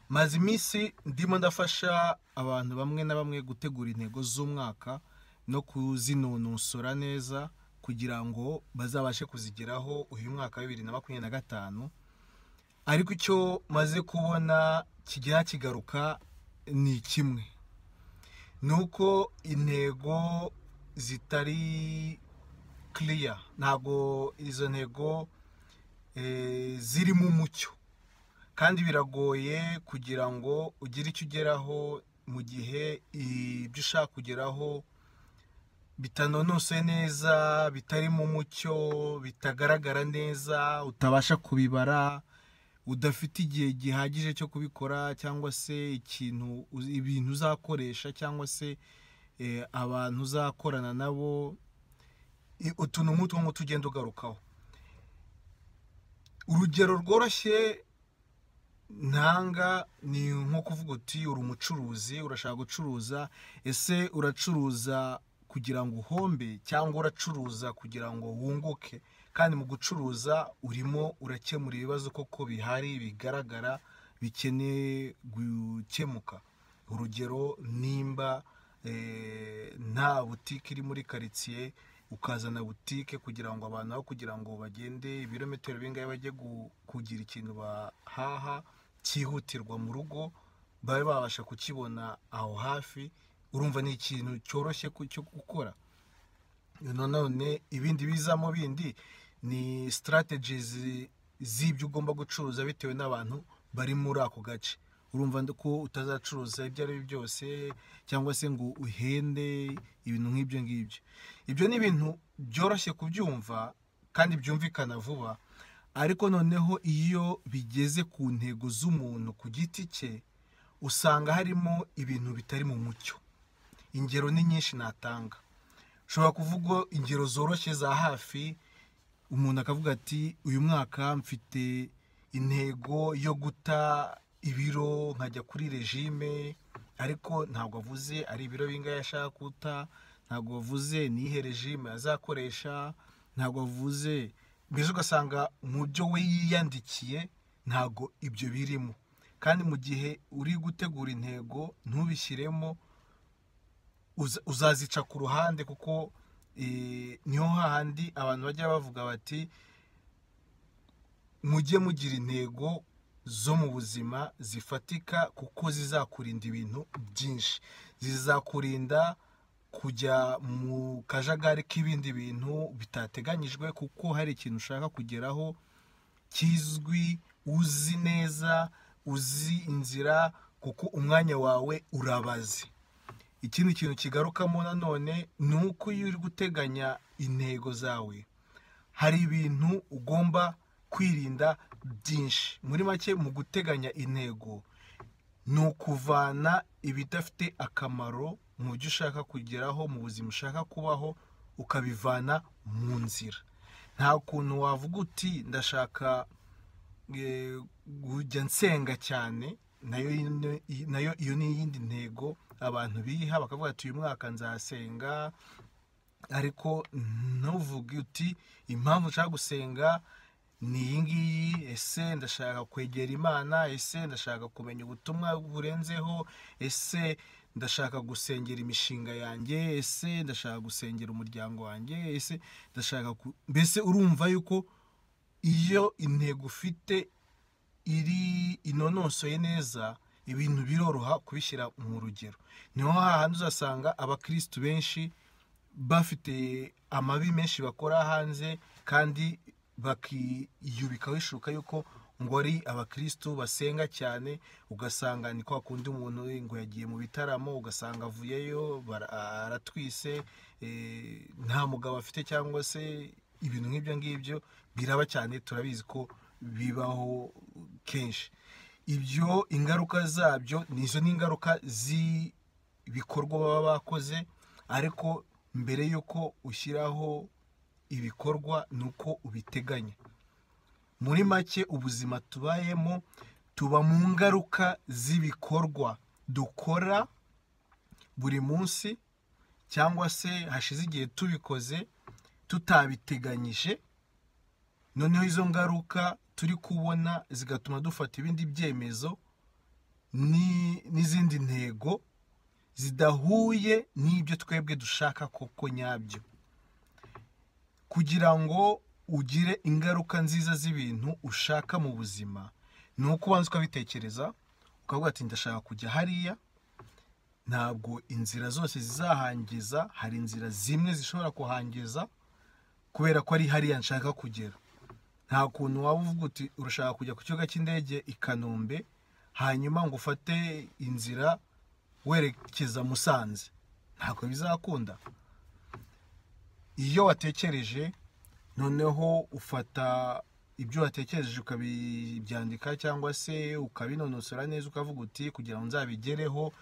maze iminsi ndimo ndafasha abantu bamwe na bamwe gutegura intego z'umwaka no kuzinonosora neza kugira ngo bazabashe kuzigeraho uyu mwaka wa 2025. ariko icyo maze kubona kigira kigaruka ni kimwe, nuko intego zitari clear, ntago izo ntego ziri mu mucyo, kandi biragoye kugira ngo ugire icyo ugeraho mu gihe ibyo ushaka kugeraho bitanonose neza, bitari mu mucyo, bitagaragara neza, utabasha kubibara, udafite igihe gihagije cyo kubikora, cyangwa se ibintu uzakoresha, cyangwa se abantu uzakorana nabo, utuntu nk'utwo ngo tugenda ugarukaho. Urugero rworoshye ntanga ni nko kuvuga uti uri umucuruzi, urashaka gucuruza, ese uracuruza kugira ngo uhombe cyangwa uracuruza kugira ngo wunguke? Kandi mu gucuruza urimo urakemura ibibazo koko bihari bigaragara bikeneye gukemuka. Urugero, nimba nta butike iri muri quartier, ukazana butike kugira ngo abantu aho kugira ngo bagende ibirometero bingahe bajye kugira ikintu bahaha cyihutirwa mu rugo, babe babasha kukibona aho hafi. Urumva ni ikintu cyoroshye cyo gukora. None ibindi bizamo bindi ni strategies z'ibyo ugomba gucuruza bitewe n'abantu bari muri ako gace. Urumva ko utazacuruza ibyo ari byo byose, cyangwa se ngo uhende ibintu nk'ibyo ngibyo. Ibyo ni ibintu byoroshye kubyumva kandi byumvikana vuba, ariko noneho iyo bigeze ku ntego z'umuntu ku giti cye, usanga harimo ibintu bitari mu mucyo. Ingero ni nyinshi natanga. Ushobora kuvuga ingero zoroshye za hafi. Umuntu akavuga ati uyu mwaka mfite intego yo guta ibiro nkajya kuri regime, ariko ntabwo avuze ari ibiro bingahe ashaka guta, ntabwo avuze nihe regime azakoresha, ntabwo avuze, mbese ugasanga mu byo we yiyandikiye ntabwo ibyo birimo. Kandi mu gihe uri gutegura intego ntubishyiremo, uzazica ku ruhande, kuko niho hahandi abantu bajya bavuga bati mujye mugira intego zo mu buzima zifatika, kuko zizakurinda ibintu byinshi. Zizakurinda kujya mu kajagari k'ibindi bintu bitateganyijwe, kuko hari ikintu ushaka kugeraho kizwi, uzi neza, uzi inzira, kuko umwanya wawe urabaze. Ikindi kintu kigarukamo nanone ni uko iyo uri guteganya intego zawe, hari ibintu ugomba kwirinda byinshi. Muri make, mu guteganya intego ni ukuvana ibidafite akamaro mu byo ushaka kugeraho, mu buzima ushaka kubaho, ukabivana mu nzira. Nta kuntu wavuga uti ndashaka kujya nsenga cyane, nayo iyo ni iyindi ntego abantu biha, bakavuga ati uyu mwaka nzasenga, ariko ntuvuge uti impamvu nshaka gusenga ni iyi ngiyi. Ese ndashaka kwegera Imana, ese ndashaka kumenya ubutumwa burenzeho, ese ndashaka gusengera imishinga yanjye, ese ndashaka gusengera umuryango wanjye, ese ndashaka mbese urumva yuko iyo intego ufite iri inonosoye neza, ibintu biroroha kubishyira mu rugero. Niho hahandi uzasanga abakristo benshi bafite amabi menshi bakora hanze, kandi bakiyubikaho ishuka yuko ngo ari abakristo basenga cyane. Ugasanga ni kwa kundi umuntu ngo yagiye mu bitaramo, ugasanga avuyeyo aratwise, nta mugabo afite, cyangwa se ibintu nk'ibyo ngibyo biraba cyane. Turabizi ko bibaho kenshi. Ibyo ingaruka zabyo nizo ni ingaruka z'ibikorwa baba bakoze, ariko mbere yuko ushyiraho ibikorwa nuko ubiteganya. Muri make, ubuzima tubayemo tuba mu ngaruka z'ibikorwa dukora buri munsi, cyangwa se hashize igihe tubikoze tutabiteganyije. Noneho izo ngaruka turi kubona zigatuma dufata ibindi byemezo n'izindi ntego zidahuye n'ibyo twebwe dushaka koko nyabyo. Kugira ngo ugire ingaruka nziza z'ibintu ushaka mu buzima, ni uko ubanza ukabitekereza ukavuga ati ndashaka kujya hariya, ntabwo inzira zose zizahangiza, hari inzira zimwe zishobora kuhangiza kubera ko ari hariya nshaka kugera. Nta kuntu waba uvuga uti urashaka kujya ku kibuga cy'indege i Kanombe hanyuma ngo ufate inzira werekeza Musanze, ntabwo bizakunda. Iyo watekereje noneho ufata ibyo watekereje ukabibyandika cyangwa se ukabinonosora neza, ukavuga uti kugira ngo nzabigereho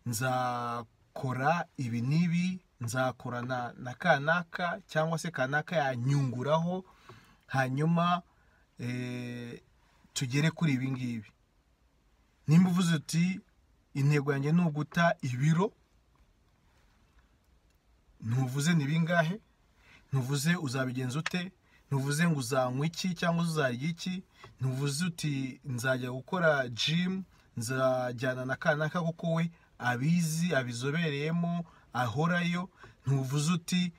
nzakora ibi n'ibi, nzakorana na kanaka cyangwa se kanaka yanyunguraho, hanyuma tugere kuri ibi ngibi. Nimba uvuze uti intego yanjye ni uguta ibiro, ntuvuze ni bingahe, ntuvuze uzabigenza ute, ntuvuze ngo uzanywa iki cyangwa uzarya iki, ntuvuze uti nzajya gukora gym, nzajyana na kanaka kuko we abizi abizobereyemo ahorayo, ntuvuze uti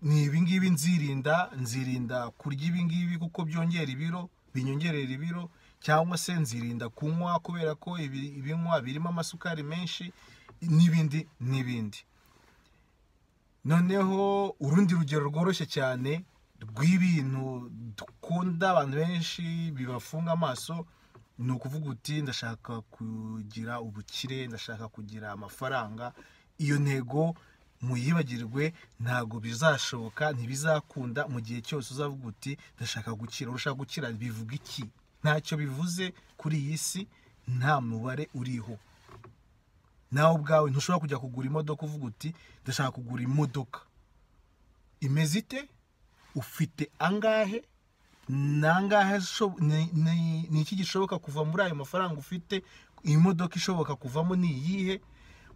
ni ibingibi nzirinda kurya ibingibi kuko byongera ibiro, binyongerera ibiro, cyangwa se nzirinda kunywa kubera ko ibinywa birimo amasukari menshi, n'ibindi n'ibindi. Noneho urundi rugero rworoshye cyane rw'ibintu dukunda abantu benshi bibafunga amaso, ni ukuvuga uti ndashaka kugira ubukire, ndashaka kugira amafaranga. Iyo ntego muyibagirwe, ntago bizashoboka, ntibizakunda mu gihe cyose uzavuga uti ndashaka gukira. Urashaka gukira bivuga iki? Ntacyo bivuze kuri iyi si, nta mubare uriho. Nawe ubwawe ntushobora kujya kugura imodoka uvuga uti ndashaka kugura imodoka. Imeze ite? Ufite angahe? Nangahe? Ni iki gishoboka kuva muri ayo mafaranga ufite? Iyi modoka ishoboka kuvamo ni iyihe?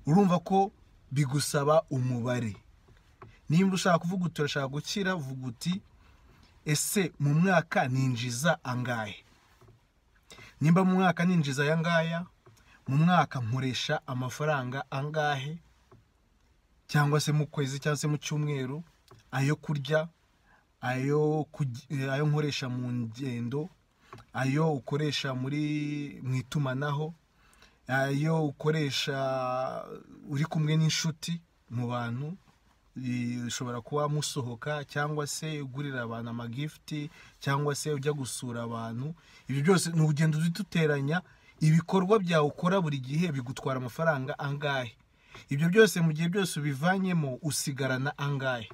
Urumva ko bigusaba umubare. Nimba ushaka kuvuga uti urashaka gukira, vuga uti ese mu mwaka ninjiza angahe? Nimba mu mwaka ninjiza aya ngaya, mu mwaka nkoresha amafaranga angahe? Cyangwa se mu kwezi cyangwa se mu cyumweru, ayo kurya, ayo nkoresha mu ngendo, ayo ukoresha mu itumanaho, ayo ukoresha uri kumwe n'inshuti mu bantu, ushobora kuba musohoka cyangwa se ugurira abantu amagifti cyangwa se ujya gusura abantu. Ibi byose ni ugenda uduteranya. Ibikorwa byawe ukora buri gihe bigutwara amafaranga angahe? Ibyo byose mu gihe byose ubivanyemo usigarana angahe?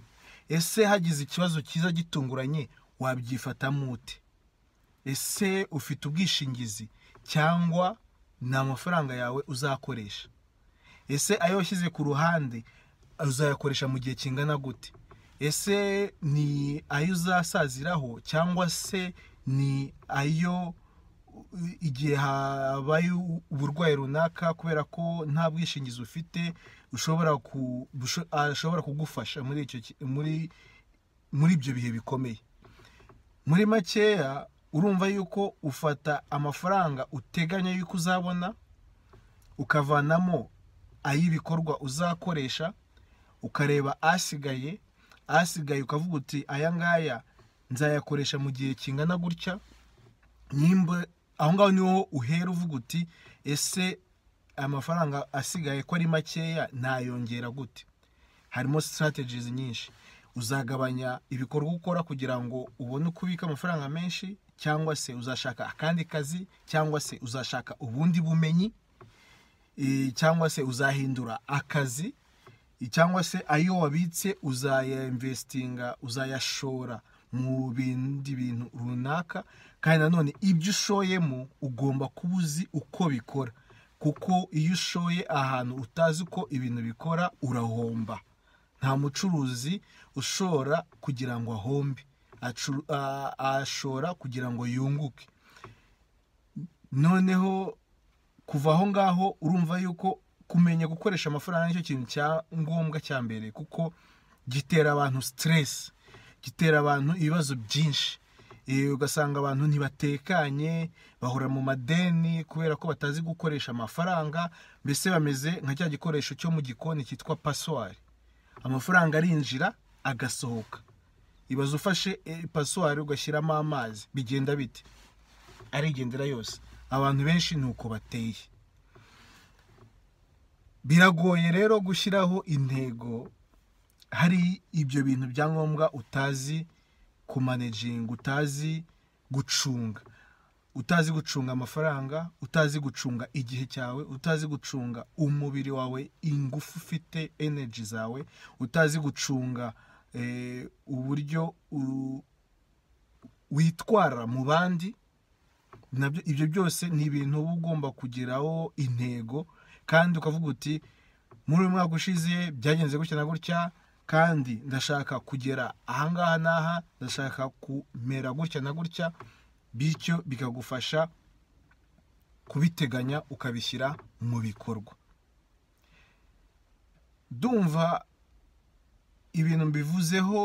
Ese hagize ikibazo cyiza gitunguranye wabyifatamo ute? Ese ufite ubwishingizi cyangwa ni amafaranga yawe uzakoresha? Ese ayo washyize ku ruhande uzayakoresha mu gihe kingana gute? Ese ni ayo uzasaziraho cyangwa se ni ayo igihe habaye uburwayi runaka kubera ko nta bwishingizi ufite ashobora kugufasha muri ibyo bihe bikomeye? Muri makeya urumva yuko ufata amafaranga uteganya yuko uzabona, ukavanamo ay'ibikorwa uzakoresha, ukareba asigaye ukavuga uti aya ngaya nzayakoresha mu gihe kingana gutya. Nimba aho ngaho niho uhera uvuga uti ese amafaranga asigaye ko ari makeya nayongera gute? Harimo strategies nyinshi. Uzagabanya ibikorwa ukora kugira ngo ubone uko ubika amafaranga menshi, cyangwa se uzashaka akandi kazi, cyangwa se uzashaka ubundi bumenyi, cyangwa se uzahindura akazi, cyangwa se ayo wabitse uzayinvestinga, uzayashora mu bindi bintu runaka. Kandi nanone ibyo ushoyemo ugomba kuba uzi uko bikora, kuko iyo ushoye ahantu utazi uko ibintu bikora urahomba. Nta mucuruzi ushora kugira ngo ahombe, ashora kugira ngo yunguke. Noneho kuva aho ngaho urumva yuko kumenya gukoresha amafaranga nicyo kintu cya ngombwa cya mbere, kuko gitera abantu stress, gitera abantu ibibazo byinshi. ugasanga abantu ntibatekanye, bahora mu madeni kubera ko batazi gukoresha amafaranga, mbese bameze nka cya gikoresho cyo mu gikoni cyitwa passoire. Amafaranga arinjira agasohoka. Ibaze ufashe passoire ugashyiramo amazi, bigenda bite? Arigendera yose. Abantu benshi nuko bateye. Biragoye rero gushyiraho intego hari ibyo bintu bya ngombwa utazi kumanaging, utazi gucunga. Utazi gucunga amafaranga, utazi gucunga igihe cyawe, utazi gucunga umubiri wawe, ingufu ufite, energy zawe, utazi gucunga uburyo witwara mu bandi. Nabyo ibyo byose ni ibintu uba ugomba kugeraho intego, kandi ukavuga uti muri uyu mwaka ushize byagenze gutya na gutya, kandi ndashaka kugera ahangaha n'aha, ndashaka kumera gutya na gutya, bityo bikagufasha kubiteganya ukabishyira mu bikorwa. Ndumva ibintu mbivuzeho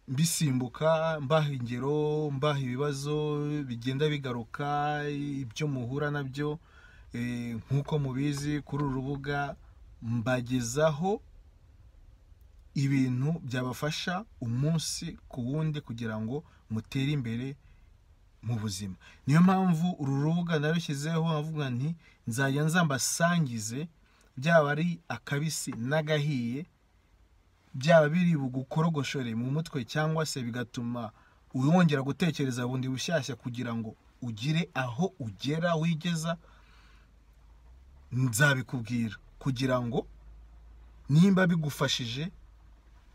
mbisimbuka, mbaha ingero, mbaha ibibazo bigenda bigaruka, ibyo muhura nabyo. Nk'uko mubizi kuri uru rubuga mbagezaho ibintu byabafasha umunsi ku wundi kugira ngo mutere imbere mu buzima. Niyo mpamvu uru rubuga narushyizeho nkavuga nti nzajya nza mbasangize, byaba ari akabisi n'agahiye, byaba biri bugukorogoshore mu mutwe cyangwa se bigatuma wongera gutekereza bundi bushyashya kugira ngo ugire aho ugera wigeza. Nzabikubwira kugira ngo nimba bigufashije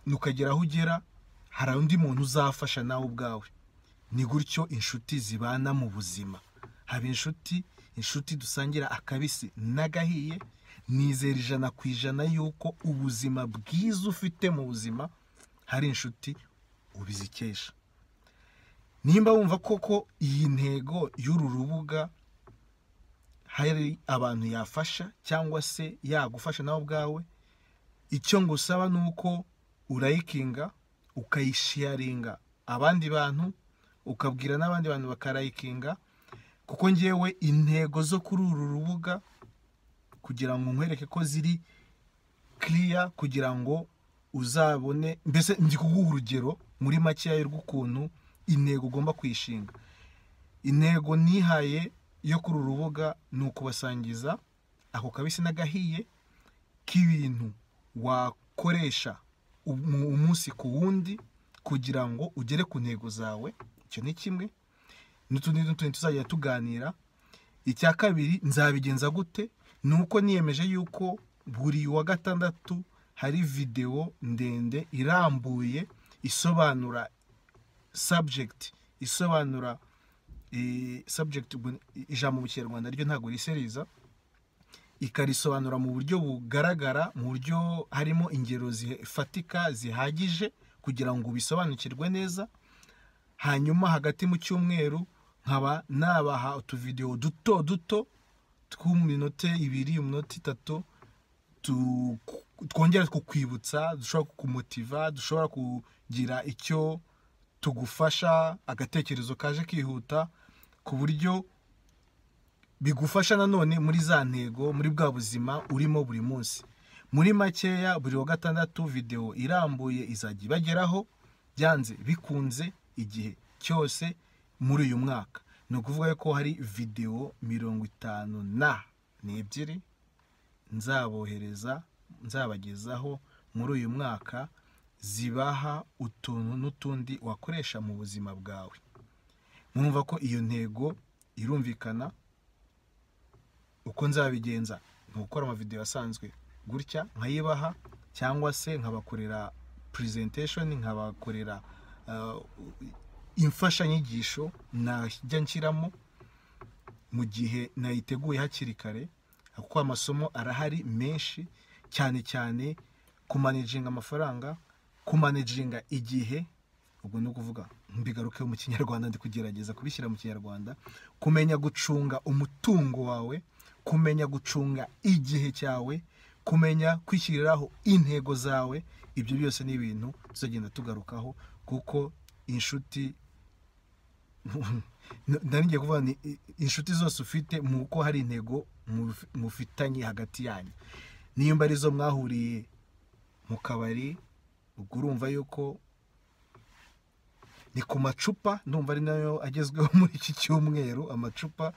nukagera aho ugera, hari undi muntu uzafasha nawe ubwawe. Ni gutyo inshuti zibana mu buzima. Haba inshuti dusangira akabisi n'agahiye. Nizera 100% yuko ubuzima bwiza ufite mu buzima hari inshuti ubizikesha. Nimba wumva koko iyi ntego y'uru rubuga hari abantu yafasha cyangwa se yagufasha nawe ubwawe, icyo ngusaba nuko urayikinga, ukayisharinga abandi bantu, ukabwira n'abandi bantu bakarayikinga, kuko ngewe intego zo kuri uru rubuga kugira ngo nkwereke ko ziri clear, kugira ngo uzabone, mbese ndi kuguha urugero muri makeya y'ukuntu intego ugomba kwishinga. Intego nihaye yo kuri uru rubuga ni ukubasangiza ako kabisi n'agahiye k'ibintu wakoresha umunsi ku wundi kugira ngo ugere ku ntego zawe. Icyo ni kimwe. N'utundi tuzajya tuganira. Icya kabiri, nzabigenza gute? Nuko niyemeje yuko buri wa gatandatu hari video ndende irambuye isobanura subject, isobanura subject, ijambo mu Kinyarwanda ryo ntago riseriza, ikarisobanura mu buryo bugaragara, mu buryo harimo ingero zifatika zihagije kugira ngo bisobanukirwe neza. Hanyuma hagati mu cyumweru nkaba nabaha utuvideo duto tw'uminota 2, iminota 3, twongera kukwibutsa, dushobora kukumotiva, dushobora kugira icyo tugufasha, agatekerezo kaje kihuta, ku buryo bigufasha nanone muri za ntego, muri bwa buzima urimo buri munsi. Muri makeya, buri wa gatandatu video irambuye izajya ibageraho byanze bikunze igihe cyose muri uyu mwaka. Ni ukuvuga ko hari video 52 nzabohereza, nzabagezaho muri uyu mwaka, zibaha utuntu n'utundi wakoresha mu buzima bwawe. Mwumva ko iyo ntego irumvikana. Uko nzabigenza ni gukora amavideo asanzwe gutya nkayibaha, cyangwa se nkabakorera presentation, nkabakorera imfashanyigisho najya nshyiramo mu gihe nayiteguye hakiri kare, kuko amasomo arahari menshi, cyane cyane kumanaginga amafaranga, kumanaginga igihe. Ubwo ni ukuvuga mbigaruke mu Kinyarwanda, ndi kugerageza kubishyira mu Kinyarwanda. Kumenya gucunga umutungo wawe, kumenya gucunga igihe cyawe, kumenya kwishyiriraho intego zawe. Ibyo byose ni ibintu tuzagenda tugarukaho, kuko inshuti ngiye kuvuga ni inshuti zose ufite mu ko hari intego mufitanye hagati yanyu, nimba arizo mwahuriye mu kabari, ubwo urumva yuko ni ku macupa, ndumva ari nayo agezweho muri iki cyumweru, amacupa.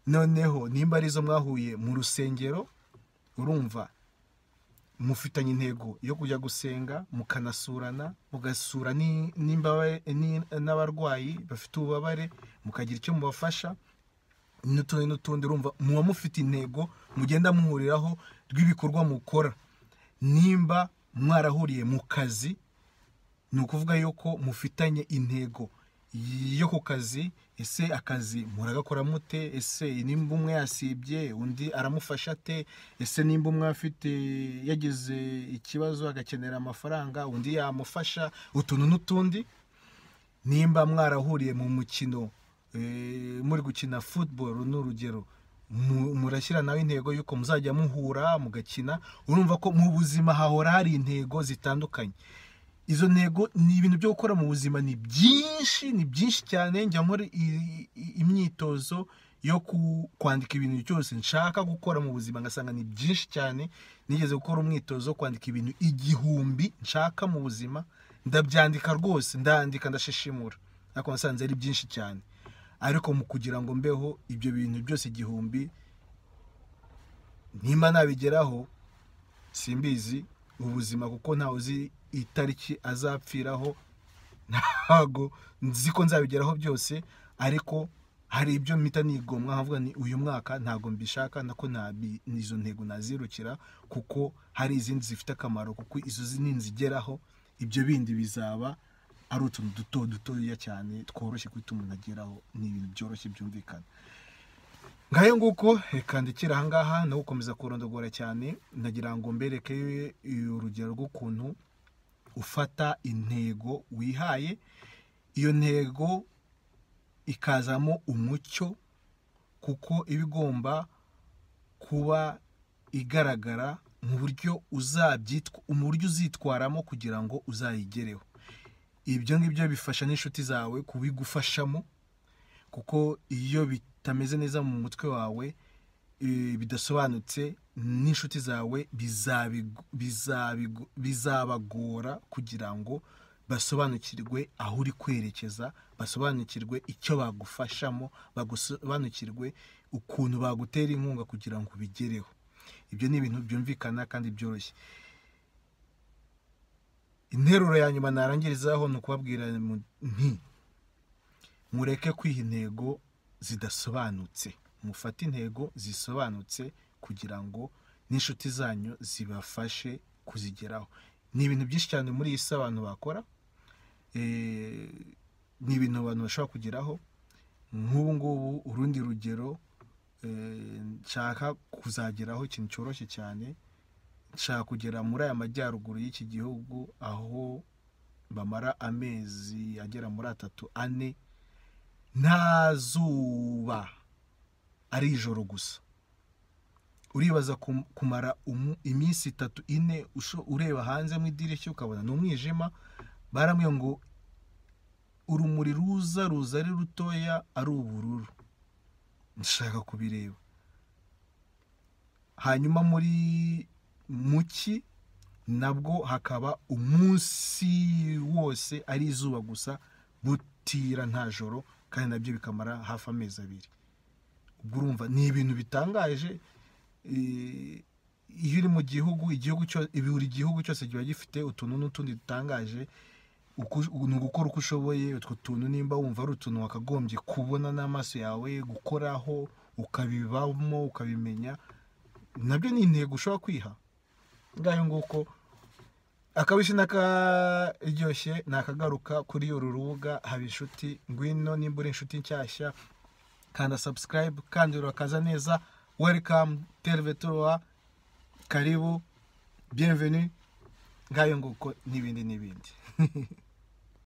Noneho nimba arizo mwahuye mu rusengero, urumva mufitanye intego yo kujya gusenga, mukanasurana, mugasura n'abarwayi bafite ububabare, mukagira icyo mubafasha n'utundi. Urumva muba mufite intego mugenda muhuriraho rw'ibikorwa mukora. Nimba mwarahuriye mu kazi, ni ukuvuga yuko mufitanye intego yo ku kazi. Ese akazi muragakora mute? Ese nimba umwe yasibye undi aramufasha ate? Ese nimba umwe afite yagize ikibazo agakenera amafaranga undi yamufasha, utuntu n'utundi. Nimba mwarahuriye mu mukino, muri gukina football n'urugero, murashyira nawe intego yuko muzajya muhura mugakina. Urumva ko mu buzima hahora hari intego zitandukanye. Izo ntego ni ibintu byo gukora mu buzima, ni byinshi cyane. Njya nkora imyitozo yo kwandika ibintu byose nshaka gukora mu buzima, ngasanga ni byinshi cyane. Nigeze gukora umwitozo wo kwandika ibintu 1000 nshaka mu buzima, ndabyandika rwose, ndandika ndashishimura, ariko nasanze ari byinshi cyane. Ariko mu kugira ngo mbeho ibyo bintu byose 1000, nimba nabigeraho simbizi ubuzima, kuko ntawe uzi itariki azapfiraho, ntago nzi ko nzabigeraho byose. Ariko hari ibyo mpita nigomwa, nkavuga ni uyu mwaka ntago mbishaka, nako izo ntego nazirukira, kuko hari izindi zifite akamaro, kuko izo ninzigeraho ibyo bindi bizaba ari utuntu dutoya cyane tworoshye kwita umuntu ageraho. Ni ibintu byoroshye byumvikana. Ngayo nguko reka ndikira ahangaha, no gukomeza kurondogora cyane. Ndagira ngo mbereke urugero rw'ukuntu ufata intego wihaye, iyo ntego ikazamo umucyo, kuko ibigomba kuba igaragara mu buryo uzitwaramo kugira ngo uzayigereho. Ibyo ngibyo bifasha n'inshuti zawe kubigufashamo, kuko iyo bitameze neza mu mutwe wawe, bidasobanutse, n'inshuti zawe bizabagora kugira ngo basobanukirwe aho uri kwerekeza, basobanukirwe icyo bagufashamo, basobanukirwe ukuntu bagutera inkunga kugira ngo ubigereho. Ibyo ni ibintu byumvikana kandi byoroshye. Interuro ya nyuma narangirizaho ni ukubabwira nti mureke kwiha intego zidasobanutse, mufate intego zisobanutse kugira ngo n'inshuti zanyu zibafashe kuzigeraho. Ni ibintu byinshi cyane muri iyi si abantu bakora, ni ibintu abantu bashobora kugeraho. Nk'ubu ngubu urundi rugero, nshaka kuzageraho ikintu cyoroshye cyane. Nshaka kugera muri aya majyaruguru y'iki gihugu, aho bamara amezi agera muri 3-4 nta zuba, ari ijoro gusa. Uribaza kumara iminsi 3-4 ureba hanze mu idirishya ukabona n'umwijima. Baramwe ngo urumuri ruza ari rutoya, ari ubururu. Nshaka kubireba. Hanyuma muri muki nabwo hakaba umunsi wose ari izuba gusa, butira nta joro, kandi nabyo bikamara hafi amezi 2. Ubwo urumva ni ibintu bitangaje. Iyo uri mu gihugu, buri gihugu cyose kiba gifite utuntu n'utundi dutangaje. Ni ugukora uko ushoboye utwo tuntu, nimba wumva ari utuntu wakagombye kubona n'amaso yawe, gukoraho ukabibamo ukabimenya, nabyo ni intego ushobora kwiha. Ngayo nguko akabisi n'akaryoshye nakagaruka kuri uru rubuga Habinshuti. Ngwino nimba uri inshuti nshyashya, kanda subscribe kandi urakaza neza. Welcome Tervetura, karibu, bienvenue. Ngayo nguko n'ibindi